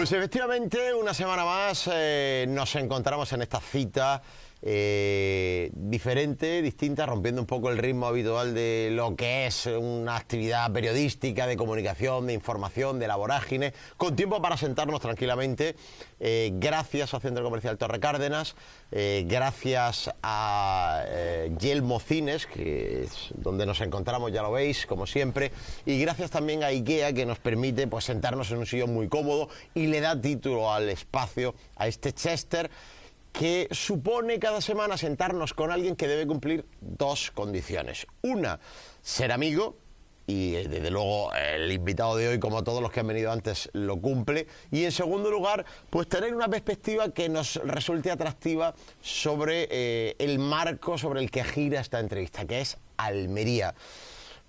Pues efectivamente, una semana más nos encontramos en esta cita diferente, distinta, rompiendo un poco el ritmo habitual de lo que es una actividad periodística, de comunicación, de información, de la vorágine, con tiempo para sentarnos tranquilamente. Gracias al Centro Comercial Torre Cárdenas, gracias a Yelmo Cines, que es donde nos encontramos, ya lo veis, como siempre, y gracias también a IKEA, que nos permite pues sentarnos en un sillón muy cómodo y le da título al espacio, a este Chester, que supone cada semana sentarnos con alguien que debe cumplir dos condiciones. Una, ser amigo, y desde luego el invitado de hoy, como todos los que han venido antes, lo cumple. Y en segundo lugar, pues tener una perspectiva que nos resulte atractiva sobre el marco sobre el que gira esta entrevista, que es Almería.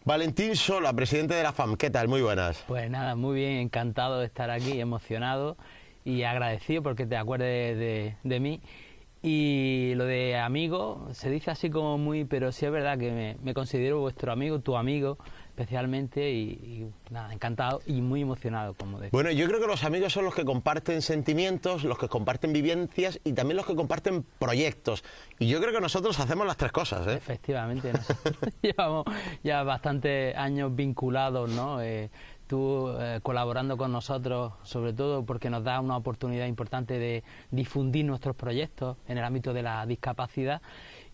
Valentín Sola, presidente de la FAM, ¿qué tal? Muy buenas. Pues nada, muy bien, encantado de estar aquí, emocionado y agradecido porque te acuerdes de mí. Y lo de amigo se dice así como muy, pero sí es verdad que me considero vuestro amigo, tu amigo especialmente, y nada, encantado y muy emocionado, como decía. Bueno, yo creo que los amigos son los que comparten sentimientos, los que comparten vivencias y también los que comparten proyectos. Y yo creo que nosotros hacemos las tres cosas, ¿eh? Efectivamente, nosotros llevamos ya bastantes años vinculados, ¿no? Tú colaborando con nosotros, sobre todo porque nos da una oportunidad importante de difundir nuestros proyectos en el ámbito de la discapacidad,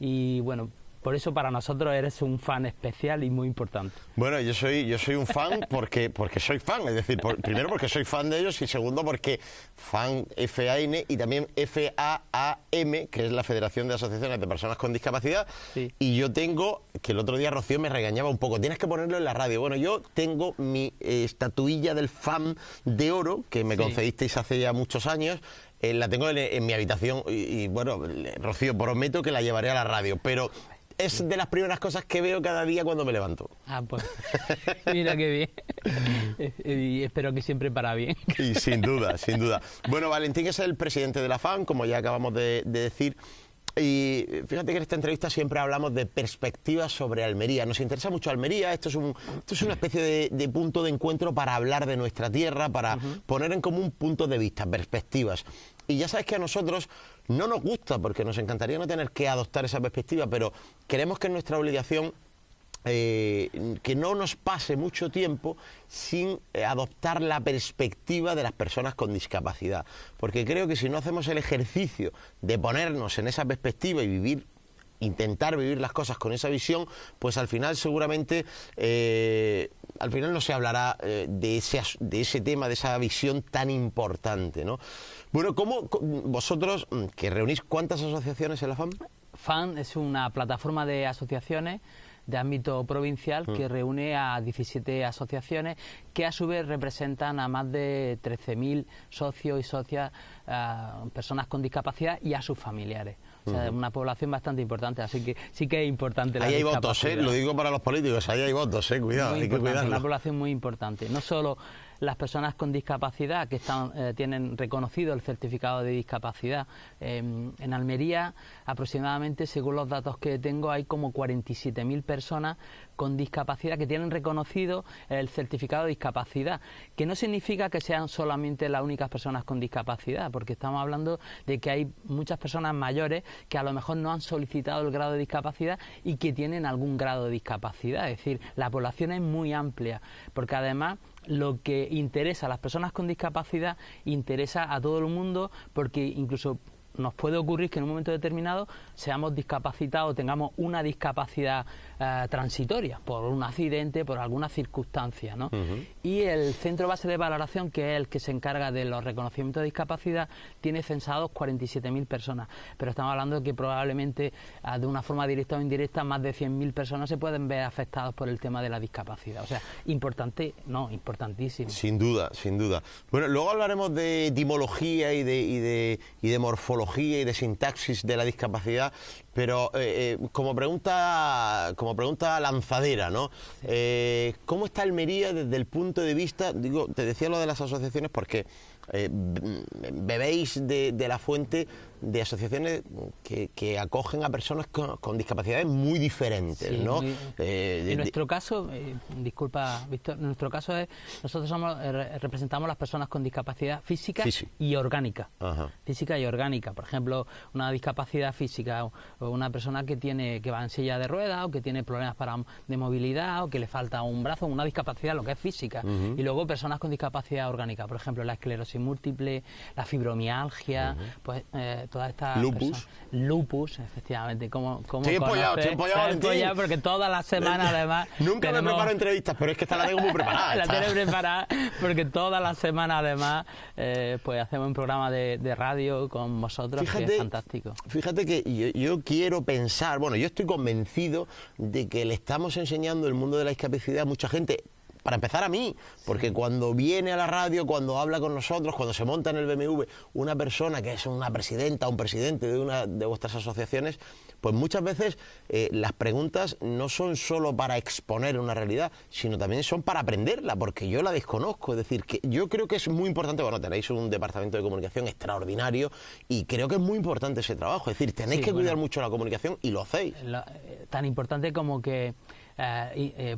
y bueno, por eso para nosotros eres un fan especial y muy importante. Bueno, yo soy un fan porque soy fan, es decir, primero porque soy fan de ellos y segundo porque fan FAN y también FAAM, que es la Federación de Asociaciones de Personas con Discapacidad. Sí. Y yo tengo, que el otro día Rocío me regañaba un poco, tienes que ponerlo en la radio. Bueno, yo tengo mi estatuilla del fan de oro, que me concedisteis hace ya muchos años. La tengo en mi habitación y bueno, Rocío, prometo que la llevaré a la radio, pero es de las primeras cosas que veo cada día cuando me levanto. Ah, pues mira qué bien. Y espero que siempre para bien. Y sin duda, sin duda. Bueno, Valentín es el presidente de la FAM, como ya acabamos de decir. Y fíjate que en esta entrevista siempre hablamos de perspectivas sobre Almería. Nos interesa mucho Almería, esto es una especie de punto de encuentro para hablar de nuestra tierra, para poner en común puntos de vista, perspectivas. Y ya sabes que a nosotros no nos gusta, porque nos encantaría no tener que adoptar esa perspectiva, pero creemos que es nuestra obligación que no nos pase mucho tiempo sin adoptar la perspectiva de las personas con discapacidad, porque creo que si no hacemos el ejercicio de ponernos en esa perspectiva y intentar vivir las cosas con esa visión, pues al final seguramente al final no se hablará de ese tema, de esa visión tan importante, ¿no? Bueno, ¿cómo vosotros, que reunís cuántas asociaciones en la FAM? FAM es una plataforma de asociaciones de ámbito provincial que reúne a 17 asociaciones que a su vez representan a más de 13.000 socios y socias, personas con discapacidad y a sus familiares. O sea, es una población bastante importante, así que sí que es importante la discapacidad. Ahí hay votos, lo digo para los políticos, ahí hay votos, cuidado, hay que cuidarlo. Una población muy importante, no solo las personas con discapacidad que tienen reconocido el certificado de discapacidad. En Almería, aproximadamente, según los datos que tengo, hay como 47.000 personas con discapacidad que tienen reconocido el certificado de discapacidad, que no significa que sean solamente las únicas personas con discapacidad, porque estamos hablando de que hay muchas personas mayores que a lo mejor no han solicitado el grado de discapacidad y que tienen algún grado de discapacidad. Es decir, la población es muy amplia, porque además lo que interesa a las personas con discapacidad interesa a todo el mundo, porque incluso nos puede ocurrir que en un momento determinado seamos discapacitados, tengamos una discapacidad transitoria por un accidente, por alguna circunstancia, ¿no? Y el Centro Base de Valoración, que es el que se encarga de los reconocimientos de discapacidad, tiene censados 47.000 personas, pero estamos hablando de que probablemente de una forma directa o indirecta más de 100.000 personas se pueden ver afectadas por el tema de la discapacidad. O sea, importante, no, importantísimo. Sin duda, sin duda. Bueno, luego hablaremos de etimología y de morfología y de sintaxis de la discapacidad, pero como pregunta lanzadera, ¿no? ¿Cómo está Almería desde el punto de vista, digo, te decía lo de las asociaciones porque bebéis de la fuente de asociaciones que acogen a personas con discapacidades muy diferentes, sí, ¿no? En nuestro caso, disculpa, Víctor, en nuestro caso nosotros representamos a las personas con discapacidad física y orgánica. Ajá. Física y orgánica, por ejemplo, una discapacidad física o una persona que va en silla de ruedas o que tiene problemas de movilidad o que le falta un brazo, una discapacidad, lo que es física. Y luego personas con discapacidad orgánica, por ejemplo, la esclerosis múltiple, la fibromialgia, pues todas estas lupus, efectivamente, como estoy empollado, porque todas las semanas además nunca me preparo entrevistas, pero es que esta la tengo muy preparada. La tienes preparada porque todas las semanas además pues hacemos un programa de radio con vosotros, que es fantástico. Fíjate que yo quiero pensar, bueno, yo estoy convencido de que le estamos enseñando el mundo de la discapacidad a mucha gente. Para empezar a mí, porque cuando viene a la radio, cuando habla con nosotros, cuando se monta en el BMW una persona que es una presidenta o un presidente de una de vuestras asociaciones, pues muchas veces las preguntas no son solo para exponer una realidad, sino también son para aprenderla, porque yo la desconozco. Es decir, que yo creo que es muy importante, bueno, tenéis un departamento de comunicación extraordinario y creo que es muy importante ese trabajo. Es decir, tenéis que cuidar mucho la comunicación y lo hacéis. Tan importante como que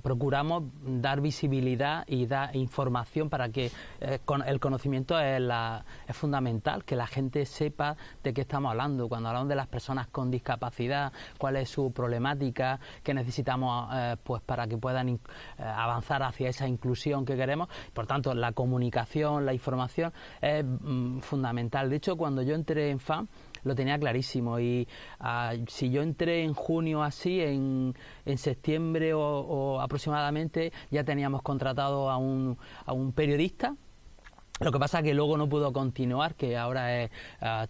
procuramos dar visibilidad y dar información para que el conocimiento es fundamental, que la gente sepa de qué estamos hablando. Cuando hablamos de las personas con discapacidad, cuál es su problemática, qué necesitamos pues para que puedan avanzar hacia esa inclusión que queremos. Por tanto, la comunicación, la información es fundamental. De hecho, cuando yo entré en FAM, lo tenía clarísimo y si yo entré en junio así, en septiembre o aproximadamente ya teníamos contratado a un periodista. Lo que pasa es que luego no pudo continuar, que ahora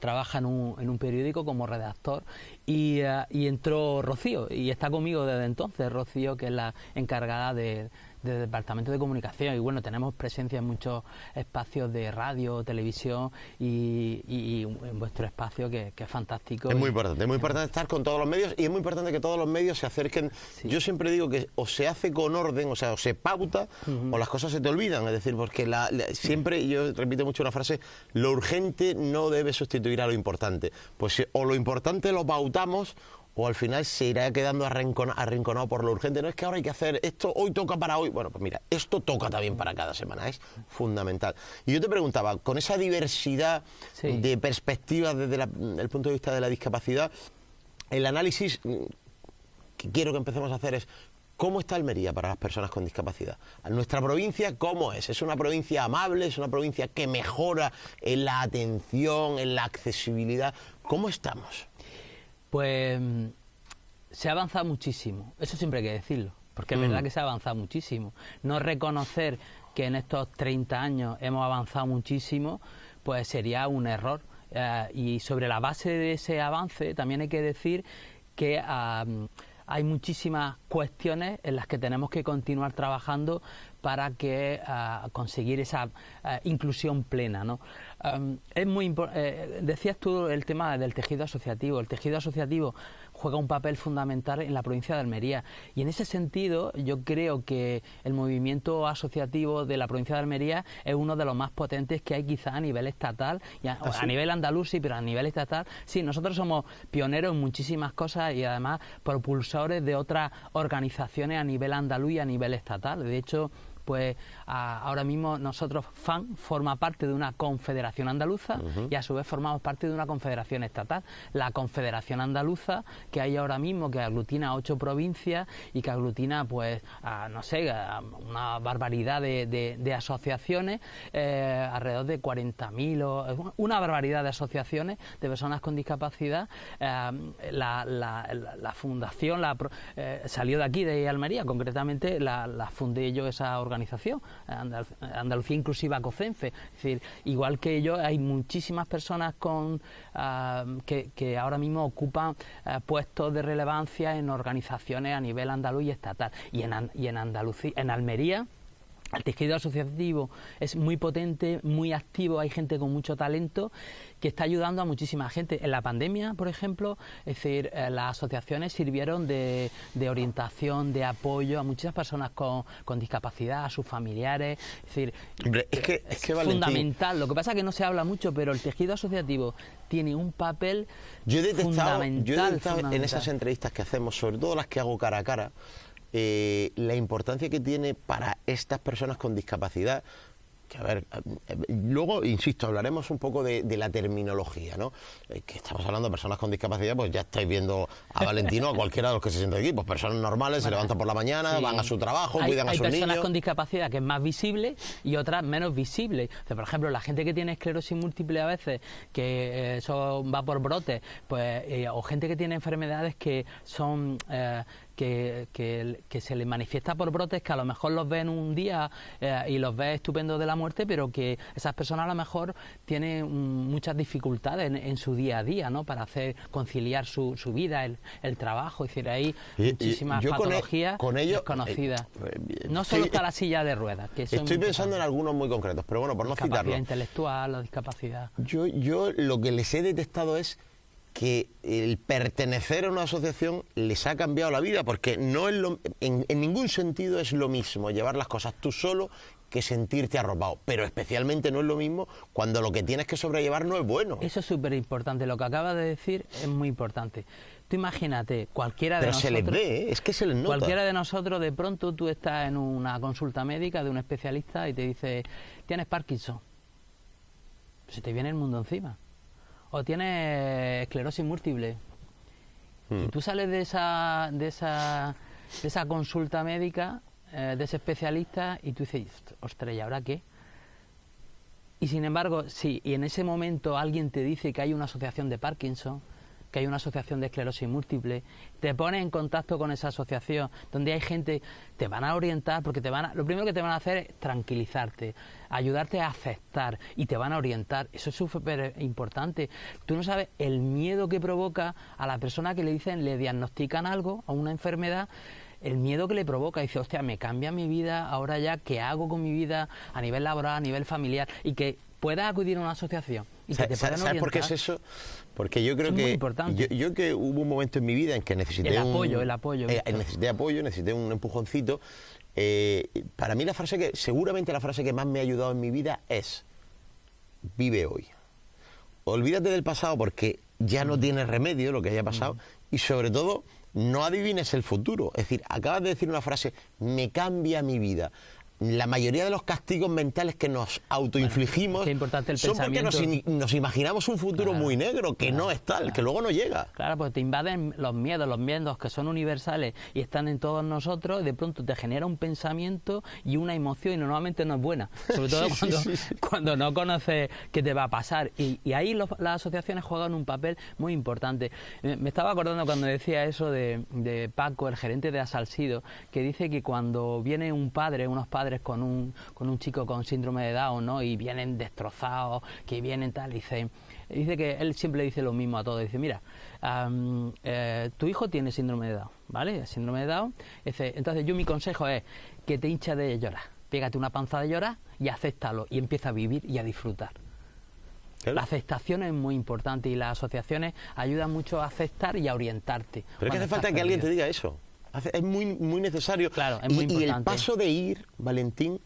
trabaja en un periódico como redactor y entró Rocío y está conmigo desde entonces, Rocío, que es la encargada del departamento de comunicación. Y bueno, tenemos presencia en muchos espacios de radio, televisión y en vuestro espacio que es fantástico. Es muy importante estar con todos los medios y es muy importante que todos los medios se acerquen. Sí. Yo siempre digo que o se hace con orden, o sea, o se pauta o las cosas se te olvidan. Es decir, porque siempre, yo repito mucho una frase, lo urgente no debe sustituir a lo importante. Pues o lo importante lo pautamos o al final se irá quedando arrinconado por lo urgente. No es que ahora hay que hacer esto, hoy toca para hoy. Bueno, pues mira, esto toca también para cada semana, es fundamental. Y yo te preguntaba, con esa diversidad de perspectivas desde el punto de vista de la discapacidad, el análisis que quiero que empecemos a hacer es ¿cómo está Almería para las personas con discapacidad? Nuestra provincia, ¿cómo es? ¿Es una provincia amable? ¿Es una provincia que mejora en la atención, en la accesibilidad? ¿Cómo estamos? Pues se ha avanzado muchísimo, eso siempre hay que decirlo, porque es verdad que se ha avanzado muchísimo. No reconocer que en estos 30 años hemos avanzado muchísimo, pues sería un error. Y sobre la base de ese avance también hay que decir que hay muchísimas cuestiones en las que tenemos que continuar trabajando para que conseguir esa inclusión plena, ¿no? Es muy decías tú el tema del tejido asociativo. El tejido asociativo juega un papel fundamental en la provincia de Almería y en ese sentido yo creo que el movimiento asociativo de la provincia de Almería es uno de los más potentes que hay quizá a nivel estatal y a nivel andaluz, sí, pero a nivel estatal sí. Nosotros somos pioneros en muchísimas cosas y además propulsores de otras organizaciones a nivel andaluz y a nivel estatal. De hecho, pues ahora mismo nosotros, FAN, forma parte de una confederación andaluza y a su vez formamos parte de una confederación estatal. La confederación andaluza que hay ahora mismo, que aglutina 8 provincias y que aglutina, pues, no sé, una barbaridad de asociaciones, alrededor de 40.000, una barbaridad de asociaciones de personas con discapacidad. La fundación salió de aquí, de Almería, concretamente la fundé yo, esa organización, Andalucía Inclusiva COCENFE. Es decir, igual que yo, hay muchísimas personas que ahora mismo ocupan puestos de relevancia en organizaciones a nivel andaluz y estatal. Y en Andalucía, en Almería, El tejido asociativo es muy potente, muy activo, hay gente con mucho talento que está ayudando a muchísima gente. En la pandemia, por ejemplo, es decir, las asociaciones sirvieron de orientación, de apoyo a muchas personas con discapacidad, a sus familiares. Es decir, hombre, es que Valentín, fundamental. Lo que pasa es que no se habla mucho, pero el tejido asociativo tiene un papel fundamental. En esas entrevistas que hacemos, sobre todo las que hago cara a cara, la importancia que tiene para estas personas con discapacidad, que a ver, luego, insisto, hablaremos un poco de la terminología, ¿no? Que estamos hablando de personas con discapacidad, pues ya estáis viendo a Valentino, a cualquiera de los que se sienten aquí, pues personas normales, se levantan por la mañana, van a su trabajo, cuidan a sus niños. Hay personas con discapacidad que es más visible y otras menos visible. O sea, por ejemplo, la gente que tiene esclerosis múltiple a veces, que eso va por brotes, pues, o gente que tiene enfermedades que son... Que se les manifiesta por brotes, que a lo mejor los ven un día y los ves estupendos de la muerte, pero que esas personas a lo mejor tienen muchas dificultades en su día a día, ¿no? Para conciliar su vida, el trabajo. Es decir, hay muchísimas patologías desconocidas. No solo está la silla de ruedas. Que estoy pensando en algunos muy concretos, pero bueno, por no citarlo. Discapacidad intelectual, la discapacidad. Yo lo que les he detectado es que el pertenecer a una asociación les ha cambiado la vida, porque no es en ningún sentido es lo mismo llevar las cosas tú solo que sentirte arropado, pero especialmente no es lo mismo cuando lo que tienes que sobrellevar no es bueno. Eso es súper importante, lo que acabas de decir es muy importante. Tú imagínate, cualquiera de nosotros... Pero se les ve, es que se les nota. Cualquiera de nosotros, de pronto tú estás en una consulta médica de un especialista y te dice, tienes Parkinson. Se te viene el mundo encima. O tienes esclerosis múltiple. Y tú sales de esa consulta médica, de ese especialista, y tú dices, ostras, ¿y ahora qué? Y sin embargo, sí, y en ese momento alguien te dice que hay una asociación de Parkinson, que hay una asociación de esclerosis múltiple, te pones en contacto con esa asociación, donde hay gente, te van a orientar, porque lo primero que te van a hacer es tranquilizarte, ayudarte a aceptar, y te van a orientar. Eso es súper importante. Tú no sabes el miedo que provoca a la persona que le diagnostican algo, a una enfermedad, el miedo que le provoca. Dice, hostia, me cambia mi vida, ahora ya, ¿qué hago con mi vida a nivel laboral, a nivel familiar? Y que puedas acudir a una asociación y que te puedan orientar. ¿Sabes por qué es eso? Porque yo creo que yo que hubo un momento en mi vida en que necesité el apoyo. Necesité apoyo, necesité un empujoncito. Para mí seguramente la frase que más me ha ayudado en mi vida es: vive hoy. Olvídate del pasado, porque ya no tiene remedio lo que haya pasado, y sobre todo no adivines el futuro. Es decir, acabas de decir una frase, me cambia mi vida. La mayoría de los castigos mentales que nos autoinfligimos son porque nos imaginamos un futuro muy negro, que no es tal, que luego no llega. Claro, pues te invaden los miedos que son universales y están en todos nosotros, y de pronto te genera un pensamiento y una emoción, y normalmente no es buena, sobre todo cuando no conoces qué te va a pasar. Y ahí las asociaciones juegan un papel muy importante. Me estaba acordando cuando decía eso de Paco, el gerente de Asalsido, que dice que cuando viene unos padres con un chico con síndrome de Down, ¿no? Y vienen destrozados, que vienen tal, dice que él siempre le dice lo mismo a todos. Dice, mira, tu hijo tiene síndrome de Down, ¿vale? Síndrome de Down. Entonces mi consejo es que te hinches de llorar. Pégate una panza de llorar y acéptalo, y empieza a vivir y a disfrutar. La aceptación es muy importante, y las asociaciones ayudan mucho a aceptar y a orientarte. Pero es que hace falta que alguien te diga eso. Es muy, muy necesario. Claro, es muy importante. Y el paso de ir, Valentín,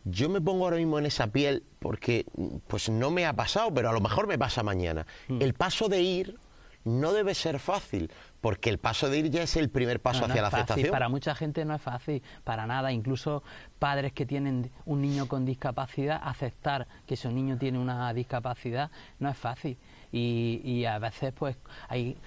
yo me pongo ahora mismo en esa piel, porque pues no me ha pasado, pero a lo mejor me pasa mañana. El paso de ir no debe ser fácil, porque el paso de ir ya es el primer paso hacia la aceptación. Para mucha gente no es fácil, para nada. Incluso padres que tienen un niño con discapacidad, aceptar que su niño tiene una discapacidad no es fácil. Y a veces pues hay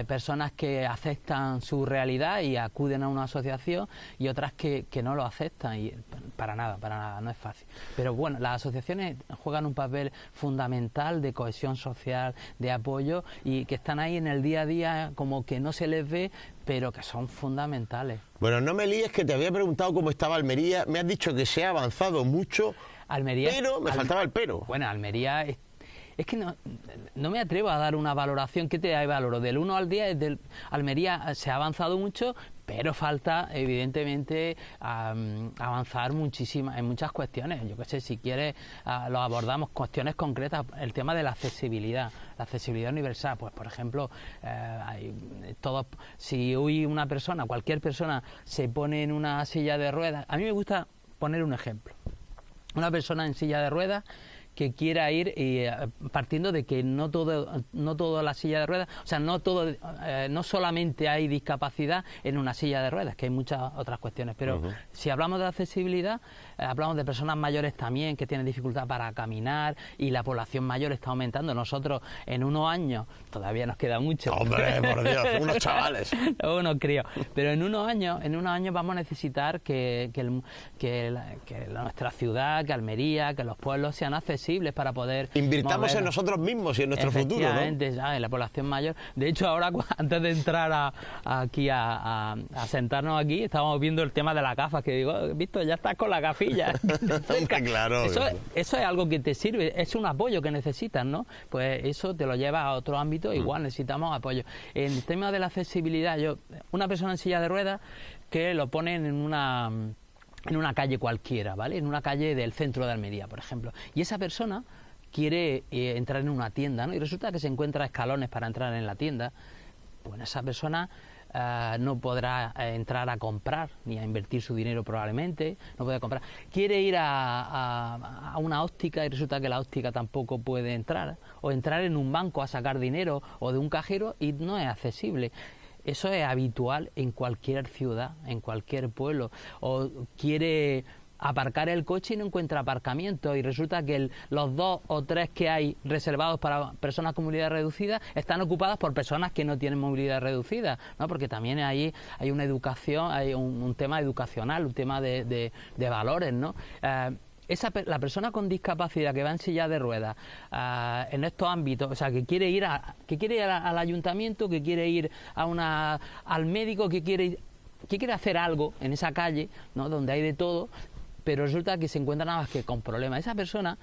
personas que aceptan su realidad y acuden a una asociación, y otras que no lo aceptan, y para nada, no es fácil. Pero bueno, las asociaciones juegan un papel fundamental de cohesión social, de apoyo, y que están ahí en el día a día, como que no se les ve, pero que son fundamentales. Bueno, no me líes, que te había preguntado cómo estaba Almería. Me has dicho que se ha avanzado mucho, pero me faltaba el pero. Bueno, Almería es que no me atrevo a dar una valoración. ¿Qué te valoro? Del 1 al 10, Almería se ha avanzado mucho, pero falta evidentemente avanzar muchísimo en muchas cuestiones. Yo qué sé, si quieres lo abordamos, cuestiones concretas, el tema de la accesibilidad universal. Pues por ejemplo, si hoy una persona, cualquier persona se pone en una silla de ruedas, a mí me gusta poner un ejemplo. Una persona en silla de ruedas que quiera ir, partiendo de que no todo la silla de ruedas, o sea, no solamente hay discapacidad en una silla de ruedas, que hay muchas otras cuestiones, pero si hablamos de accesibilidad, hablamos de personas mayores también que tienen dificultad para caminar, y la población mayor está aumentando. Nosotros en unos años, todavía nos queda mucho. Hombre, por Dios, unos chavales. Unos críos, pero en unos años vamos a necesitar que nuestra ciudad, que Almería, que los pueblos sean accesibles para poder invirtamos en nosotros mismos y en nuestro futuro, ¿no? Efectivamente, en la población mayor. De hecho, ahora antes de entrar aquí a sentarnos aquí, estábamos viendo el tema de las gafas, que digo, visto, ya estás con la gafilla. Claro. Eso es algo que te sirve, es un apoyo que necesitas, ¿no? Pues eso te lo lleva a otro ámbito, igual necesitamos apoyo. En el tema de la accesibilidad, una persona en silla de ruedas que lo ponen en una calle cualquiera, ¿vale? En una calle del centro de Almería, por ejemplo. Y esa persona quiere entrar en una tienda, ¿no? Y resulta que se encuentra escalones para entrar en la tienda. Bueno, esa persona no podrá entrar a comprar, ni a invertir su dinero probablemente, no puede comprar. Quiere ir a una óptica y resulta que la óptica tampoco puede entrar. O entrar en un banco a sacar dinero o de un cajero y no es accesible. Eso es habitual en cualquier ciudad, en cualquier pueblo. O quiere aparcar el coche y no encuentra aparcamiento y resulta que los 2 o 3 que hay reservados para personas con movilidad reducida están ocupadas por personas que no tienen movilidad reducida, ¿no? Porque también ahí hay una educación, hay un tema educacional, un tema de valores, ¿no? La persona con discapacidad que va en silla de ruedas en estos ámbitos, o sea, que quiere ir al ayuntamiento, que quiere ir al médico, que quiere hacer algo en esa calle, ¿no? Donde hay de todo, pero resulta que se encuentra nada más que con problemas. Esa persona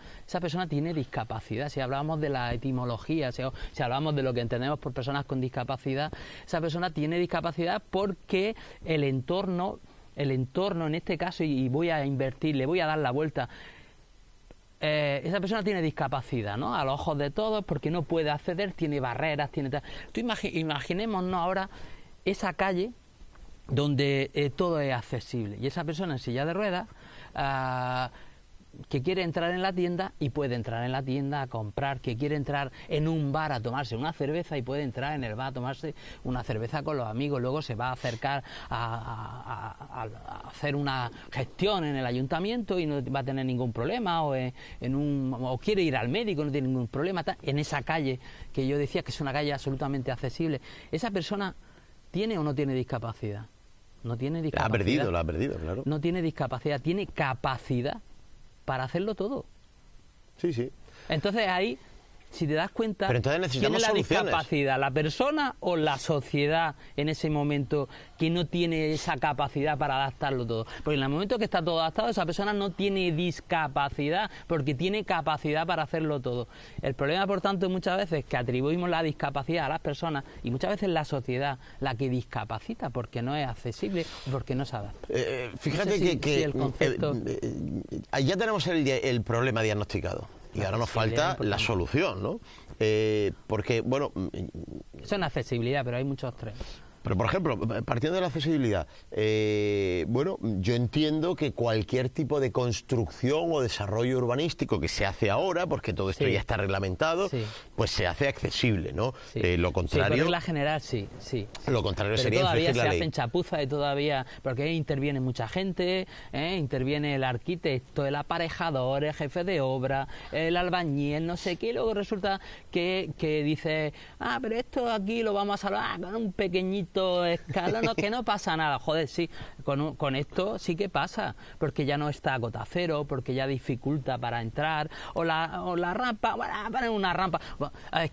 tiene discapacidad. Si hablamos de la etimología, si hablamos de lo que entendemos por personas con discapacidad, esa persona tiene discapacidad porque el entorno en este caso, y voy a invertir, le voy a dar la vuelta, esa persona tiene discapacidad, ¿no? A los ojos de todos, porque no puede acceder, tiene barreras, tiene tal. Imaginémonos ahora esa calle donde todo es accesible y esa persona en silla de ruedas que quiere entrar en la tienda y puede entrar en la tienda a comprar, que quiere entrar en un bar a tomarse una cerveza y puede entrar en el bar a tomarse una cerveza con los amigos, luego se va a acercar a hacer una gestión en el ayuntamiento y no va a tener ningún problema, o quiere ir al médico, no tiene ningún problema, en esa calle que yo decía que es una calle absolutamente accesible. ¿Esa persona tiene o no tiene discapacidad? No tiene discapacidad. La ha perdido, claro. No tiene discapacidad, tiene capacidad para hacerlo todo. Sí, sí. Entonces ahí, si te das cuenta, pero entonces necesitamos ¿tiene la soluciones? Discapacidad la persona o la sociedad en ese momento que no tiene esa capacidad para adaptarlo todo? Porque en el momento que está todo adaptado, esa persona no tiene discapacidad porque tiene capacidad para hacerlo todo. El problema, por tanto, muchas veces es que atribuimos la discapacidad a las personas y muchas veces la sociedad la que discapacita porque no es accesible o porque no se adapta. Fíjate no sé si el concepto... ya tenemos el problema diagnosticado. Y ahora nos falta la solución, ¿no? Porque, bueno... Eso es una accesibilidad, pero hay muchos extremos. Pero, por ejemplo, partiendo de la accesibilidad, bueno, yo entiendo que cualquier tipo de construcción o desarrollo urbanístico que se hace ahora, porque todo esto ya está reglamentado, pues se hace accesible, ¿no? Lo contrario... por regla general, sí. Lo contrario pero sería infringir la ley. Todavía se hacen chapuzas y todavía... Porque ahí interviene mucha gente, interviene el arquitecto, el aparejador, el jefe de obra, el albañil, no sé qué, y luego resulta que dice, pero esto aquí lo vamos a salvar con un pequeñito escalón, que no pasa nada. Joder, sí, con esto sí que pasa, porque ya no está a cota cero, porque ya dificulta para entrar, o la rampa, bueno, ponen una rampa.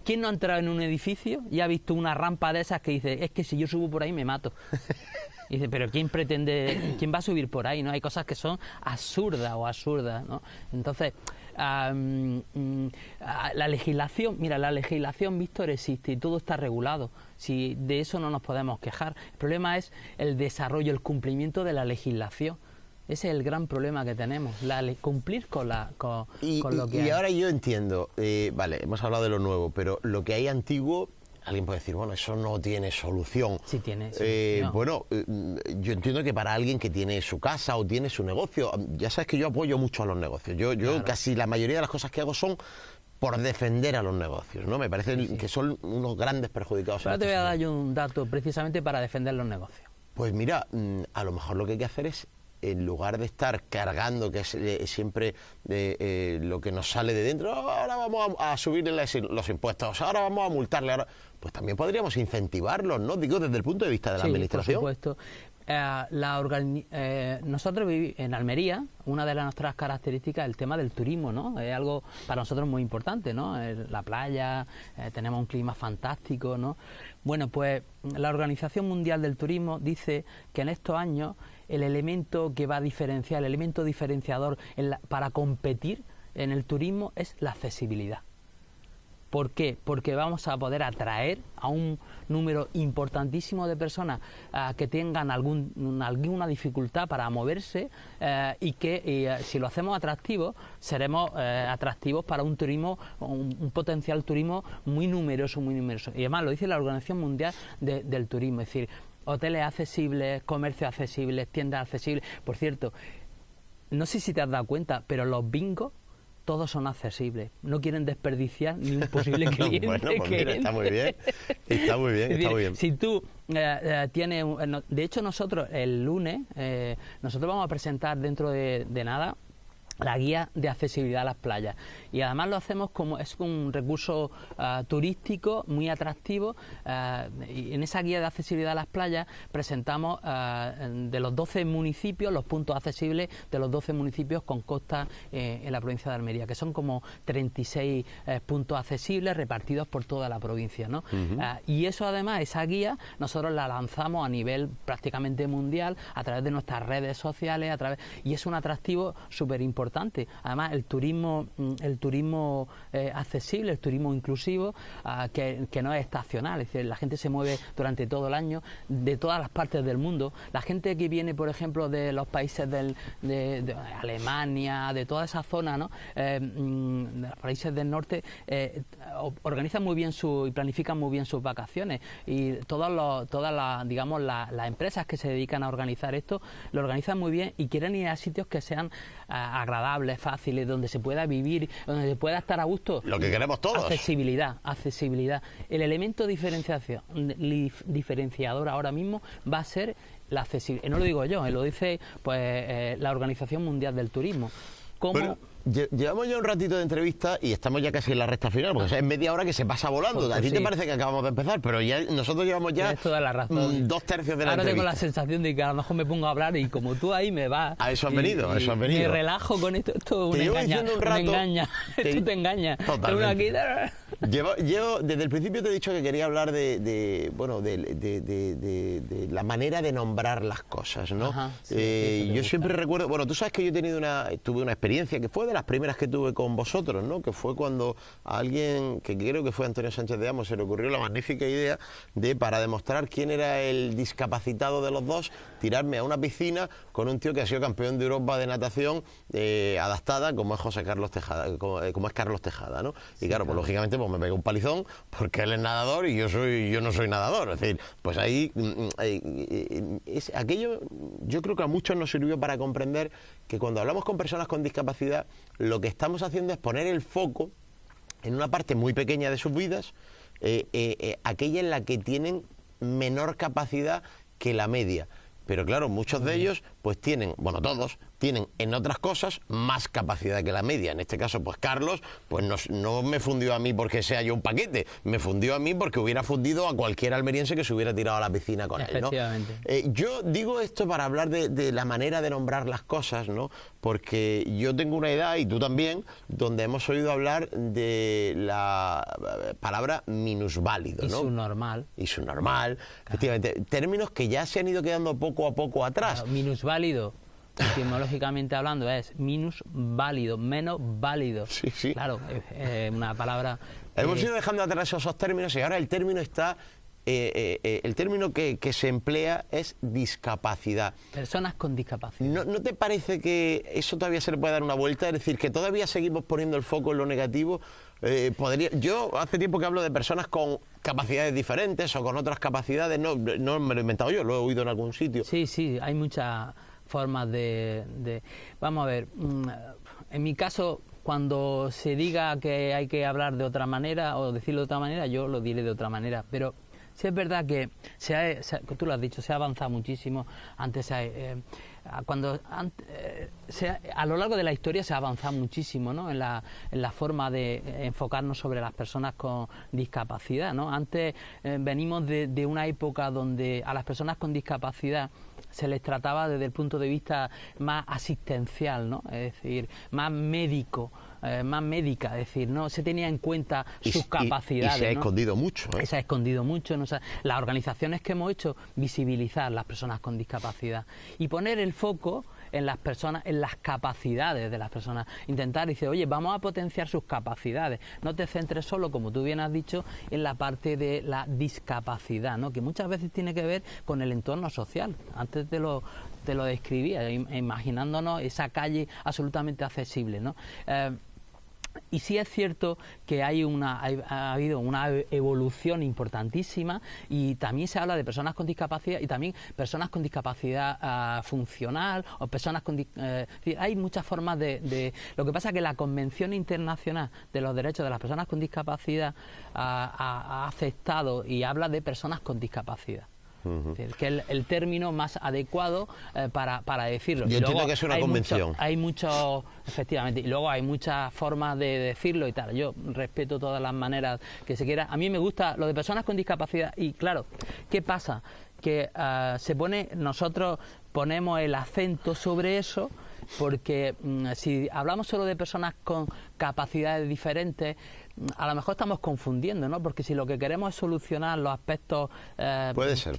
¿Quién no ha entrado en un edificio y ha visto una rampa de esas que dice, es que si yo subo por ahí me mato? Y dice, pero ¿quién va a subir por ahí? ¿No? Hay cosas que son absurdas, ¿no? Entonces, la legislación, mira, la legislación, Víctor, existe y todo está regulado. Si de eso no nos podemos quejar. El problema es el desarrollo, el cumplimiento de la legislación. Ese es el gran problema que tenemos, cumplir con lo que hay. Y ahora yo entiendo, vale, hemos hablado de lo nuevo, pero lo que hay antiguo, alguien puede decir, bueno, eso no tiene solución. Sí tiene solución. Bueno, yo entiendo que para alguien que tiene su casa o tiene su negocio, ya sabes que yo apoyo mucho a los negocios. Yo Claro. casi la mayoría de las cosas que hago son por defender a los negocios, ¿no? Me parece que son unos grandes perjudicados. Ahora te voy a dar yo un dato precisamente para defender los negocios. Pues mira, a lo mejor lo que hay que hacer es, en lugar de estar cargando, que es siempre lo que nos sale de dentro, ahora vamos a subirle los impuestos, ahora vamos a multarle, pues también podríamos incentivarlos, ¿no? Digo, desde el punto de vista de la administración. Por supuesto. Nosotros vivimos en Almería, una de nuestras características es el tema del turismo, ¿no? Es algo para nosotros muy importante, ¿no? La playa, tenemos un clima fantástico, ¿no? Bueno, pues la Organización Mundial del Turismo dice que en estos años el elemento que va a diferenciar, el elemento diferenciador para competir en el turismo es la accesibilidad. ¿Por qué? Porque vamos a poder atraer a un número importantísimo de personas que tengan alguna dificultad para moverse y que si lo hacemos atractivo, seremos atractivos para un turismo, un potencial turismo muy numeroso, muy numeroso. Y además lo dice la Organización Mundial del Turismo, es decir, hoteles accesibles, comercios accesibles, tiendas accesibles. Por cierto, no sé si te has dado cuenta, pero los bingos todos son accesibles, no quieren desperdiciar ni un posible cliente. Bueno, pues mira, está muy bien, está muy bien, está muy bien. Si tú tienes... De hecho, nosotros el lunes, nosotros vamos a presentar dentro de nada la guía de accesibilidad a las playas, y además lo hacemos como es un recurso turístico muy atractivo, y en esa guía de accesibilidad a las playas presentamos de los 12 municipios, los puntos accesibles de los 12 municipios con costa en la provincia de Almería, que son como 36 puntos accesibles repartidos por toda la provincia, ¿no? Y eso además, esa guía, nosotros la lanzamos a nivel prácticamente mundial a través de nuestras redes sociales, y es un atractivo súper importante. Además, el turismo accesible, el turismo inclusivo, que no es estacional, es decir, la gente se mueve durante todo el año, de todas las partes del mundo. La gente que viene, por ejemplo, de los países de Alemania, de toda esa zona, ¿no? De los países del norte, organizan muy bien y planifican muy bien sus vacaciones, y todas las empresas que se dedican a organizar esto lo organizan muy bien y quieren ir a sitios que sean agradables, fáciles, donde se pueda vivir, donde se pueda estar a gusto. Lo que queremos todos. Accesibilidad. El elemento diferenciador ahora mismo va a ser la accesibilidad. No lo digo yo, lo dice la Organización Mundial del Turismo. ¿Cómo? Bueno, llevamos ya un ratito de entrevista y estamos ya casi en la recta final, porque es media hora que se pasa volando. Pues a ti sí. te parece que acabamos de empezar, pero ya nosotros llevamos ya toda la razón. 2/3 de la Ahora entrevista. tengo la sensación de que a lo mejor me pongo a hablar y como tú ahí me vas. A eso han venido, a eso han venido. Me relajo con esto. Esto Te es llevo una engaña. diciendo un rato- Esto te engaña. Totalmente. Aquí- Llevo, desde el principio te he dicho que quería hablar de la manera de nombrar las cosas, ¿no? Ajá, sí, eso te yo gusta. siempre recuerdo, bueno, tú sabes que yo tuve una experiencia que fue de las primeras que tuve con vosotros, ¿no? Que fue cuando a alguien, que creo que fue Antonio Sánchez de Amos, se le ocurrió la magnífica idea de, para demostrar quién era el discapacitado de los dos, tirarme a una piscina con un tío que ha sido campeón de Europa de natación adaptada, como es José Carlos Tejada, como es Carlos Tejada, ¿no? Y claro, pues lógicamente pues me pegó un palizón porque él es nadador y yo no soy nadador. Es decir, pues ahí aquello yo creo que a muchos nos sirvió para comprender que cuando hablamos con personas con discapacidad, lo que estamos haciendo es poner el foco en una parte muy pequeña de sus vidas, aquella en la que tienen menor capacidad que la media. Pero claro, muchos de ellos pues tienen, bueno, todos tienen en otras cosas más capacidad que la media. En este caso, pues Carlos, pues no me fundió a mí porque sea yo un paquete, me fundió a mí porque hubiera fundido a cualquier almeriense que se hubiera tirado a la piscina con él, ¿no? Efectivamente. Yo digo esto para hablar de la manera de nombrar las cosas, ¿no? Porque yo tengo una edad, y tú también, donde hemos oído hablar de la palabra minusválido, ¿no? Y subnormal, efectivamente. Términos que ya se han ido quedando poco a poco atrás. Claro, minusválido, etimológicamente hablando, es minusválido, menos válido. Sí, sí. Claro, una palabra... Hemos ido dejando atrás esos términos y ahora el término está... el término que se emplea es discapacidad. Personas con discapacidad. ¿No te parece que eso todavía se le puede dar una vuelta? Es decir, que todavía seguimos poniendo el foco en lo negativo. Yo hace tiempo que hablo de personas con capacidades diferentes o con otras capacidades. No me lo he inventado yo, lo he oído en algún sitio. Sí, hay muchas formas Vamos a ver, en mi caso... Cuando se diga que hay que hablar de otra manera o decirlo de otra manera, yo lo diré de otra manera. Pero sí es verdad que tú lo has dicho, se ha avanzado muchísimo. Antes a lo largo de la historia se ha avanzado muchísimo, ¿no? en la forma de enfocarnos sobre las personas con discapacidad, ¿no? Antes venimos de una época donde a las personas con discapacidad se les trataba desde el punto de vista más asistencial, ¿no? Es decir, más médico, más médica, es decir, no se tenía en cuenta sus capacidades. Y se ha ¿no? escondido mucho, ¿eh? Se ha escondido mucho, ¿no? O sea, las organizaciones que hemos hecho, visibilizar las personas con discapacidad y poner el foco en las personas, en las capacidades de las personas. Intentar decir, oye, vamos a potenciar sus capacidades. No te centres solo, como tú bien has dicho, en la parte de la discapacidad, ¿no? Que muchas veces tiene que ver con el entorno social. Antes te lo describía, imaginándonos esa calle absolutamente accesible, ¿no? Y sí es cierto que ha habido una evolución importantísima y también se habla de personas con discapacidad y también personas con discapacidad funcional o personas con... hay muchas formas Lo que pasa es que la Convención Internacional de los Derechos de las Personas con Discapacidad ha aceptado y habla de personas con discapacidad. Que es el término más adecuado para decirlo. Yo entiendo que es una convención. Hay muchos, efectivamente, y luego hay muchas formas de decirlo y tal. Yo respeto todas las maneras que se quiera. A mí me gusta lo de personas con discapacidad y claro, ¿qué pasa? Que nosotros ponemos el acento sobre eso porque si hablamos solo de personas con capacidades diferentes, a lo mejor estamos confundiendo, ¿no? Porque si lo que queremos es solucionar los aspectos... Puede ser.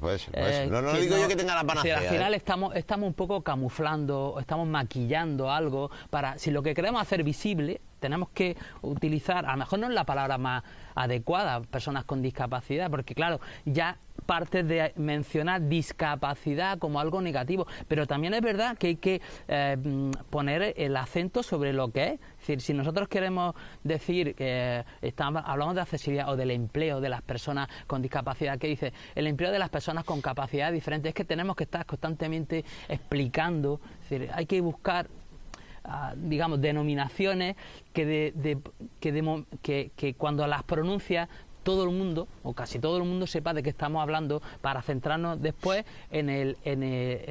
No digo yo que tenga la panacea. Si al final estamos un poco camuflando, estamos maquillando algo para... Si lo que queremos hacer visible, tenemos que utilizar, a lo mejor no es la palabra más adecuada, personas con discapacidad, porque claro, ya partes de mencionar discapacidad como algo negativo, pero también es verdad que hay que poner el acento sobre lo que es. Es decir, si nosotros queremos decir que hablamos de accesibilidad o del empleo de las personas con discapacidad, ¿qué dice? El empleo de las personas con capacidades diferentes, es que tenemos que estar constantemente explicando, es decir, hay que buscar digamos, denominaciones que cuando las pronuncia todo el mundo, o casi todo el mundo, sepa de qué estamos hablando para centrarnos después en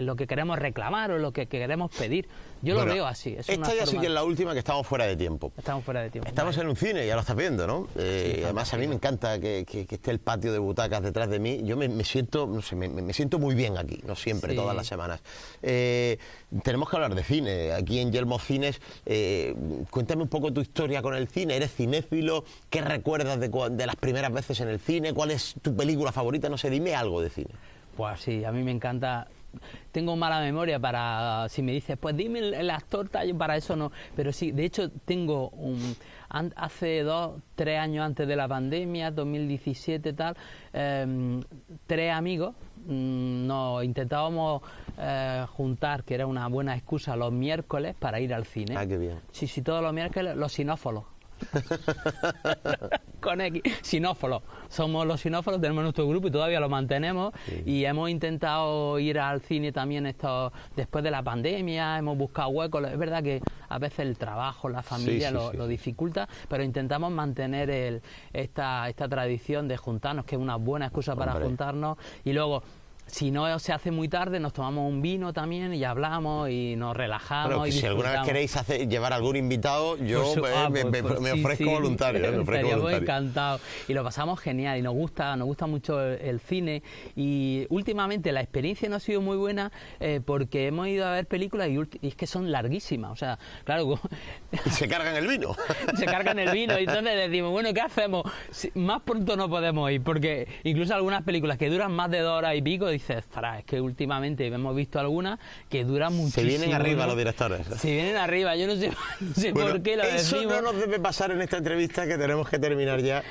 lo que queremos reclamar o lo que queremos pedir. Yo lo veo así. Esta ya sí que es la última, que estamos fuera de tiempo. Estamos en un cine, ya lo estás viendo, ¿no? Además, a mí me encanta que esté el patio de butacas detrás de mí. Yo me siento, no sé, me siento muy bien aquí, no siempre, todas las semanas. Tenemos que hablar de cine. Aquí en Yelmo Cines, cuéntame un poco tu historia con el cine. ¿Eres cinéfilo? ¿Qué recuerdas de las primeras veces en el cine? ¿Cuál es tu película favorita? No sé, dime algo de cine. Pues sí, a mí me encanta. Tengo mala memoria para, si me dices, pues dime el actor tal, para eso no. Pero sí, de hecho tengo hace 3 años antes de la pandemia, 2017 tal, 3 amigos, nos intentábamos juntar, que era una buena excusa, los miércoles para ir al cine. Ah, qué bien. Sí, todos los miércoles, los sinófilos. Con X, sinófilos. Somos los sinófilos, tenemos nuestro grupo y todavía lo mantenemos. Sí. Y hemos intentado ir al cine también después de la pandemia, hemos buscado huecos. Es verdad que a veces el trabajo, la familia lo dificulta, pero intentamos mantener esta tradición de juntarnos, que es una buena excusa para juntarnos. Y luego si no se hace muy tarde, nos tomamos un vino también y hablamos y nos relajamos. Claro, y si alguna vez queréis llevar algún invitado, yo me ofrezco voluntario. Me ofrezco voluntario. Encantado. Y lo pasamos genial y nos gusta mucho el cine. Y últimamente la experiencia no ha sido muy buena porque hemos ido a ver películas y es que son larguísimas. O sea, claro. Y se cargan el vino. Se cargan el vino y entonces decimos, bueno, ¿qué hacemos? Más pronto no podemos ir porque incluso algunas películas que duran más de 2 horas y pico, dices, es que últimamente hemos visto algunas que duran muchísimo. Se vienen arriba, ¿no?, los directores. Se vienen arriba, yo no sé bueno, por qué lo eso decimos. Eso no nos debe pasar en esta entrevista, que tenemos que terminar ya.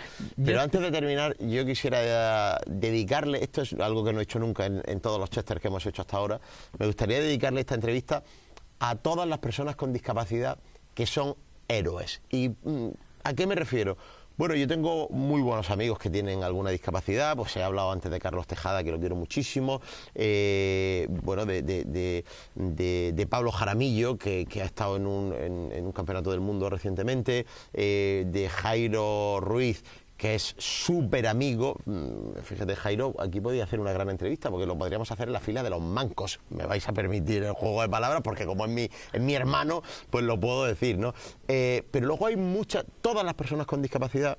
Pero antes de terminar, yo quisiera dedicarle, esto es algo que no he hecho nunca en todos los Chester que hemos hecho hasta ahora, me gustaría dedicarle esta entrevista a todas las personas con discapacidad que son héroes. ¿Y a qué me refiero? Bueno, yo tengo muy buenos amigos que tienen alguna discapacidad, pues he hablado antes de Carlos Tejada, que lo quiero muchísimo, bueno, de Pablo Jaramillo, que ha estado en un campeonato del mundo recientemente, de Jairo Ruiz, que es súper amigo. Fíjate, Jairo, aquí podía hacer una gran entrevista, porque lo podríamos hacer en la fila de los mancos. Me vais a permitir el juego de palabras, porque como es mi hermano, pues lo puedo decir, ¿no? Pero luego hay todas las personas con discapacidad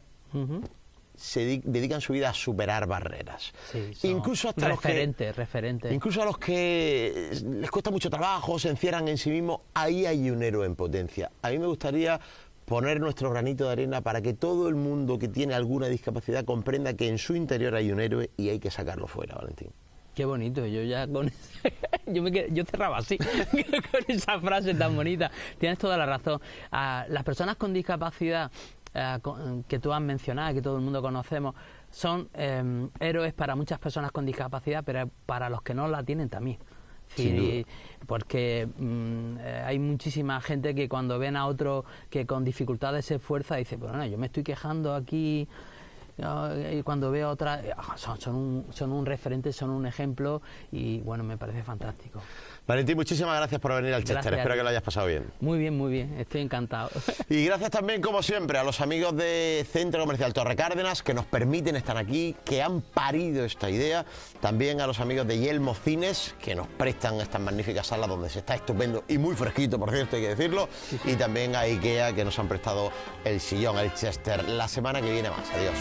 se dedican su vida a superar barreras. Sí, incluso hasta referente. Incluso a los que les cuesta mucho trabajo, se encierran en sí mismos, ahí hay un héroe en potencia. A mí me gustaría poner nuestro granito de arena para que todo el mundo que tiene alguna discapacidad comprenda que en su interior hay un héroe y hay que sacarlo fuera, Valentín. Qué bonito, yo ya yo cerraba así, con esa frase tan bonita. Tienes toda la razón. Las personas con discapacidad que tú has mencionado, que todo el mundo conocemos, son héroes para muchas personas con discapacidad, pero para los que no la tienen también. Sí, porque hay muchísima gente que cuando ven a otro que con dificultades se esfuerza, dice, bueno, yo me estoy quejando aquí, y cuando veo a otra, son un referente, son un ejemplo, y bueno, me parece fantástico. Valentín, muchísimas gracias por venir al Chester, espero que lo hayas pasado bien. Muy bien, estoy encantado. Y gracias también, como siempre, a los amigos de Centro Comercial Torre Cárdenas, que nos permiten estar aquí, que han parido esta idea. También a los amigos de Yelmo Cines, que nos prestan estas magníficas salas donde se está estupendo y muy fresquito, por cierto, hay que decirlo. Sí. Y también a IKEA, que nos han prestado el sillón, el Chester. La semana que viene más. Adiós.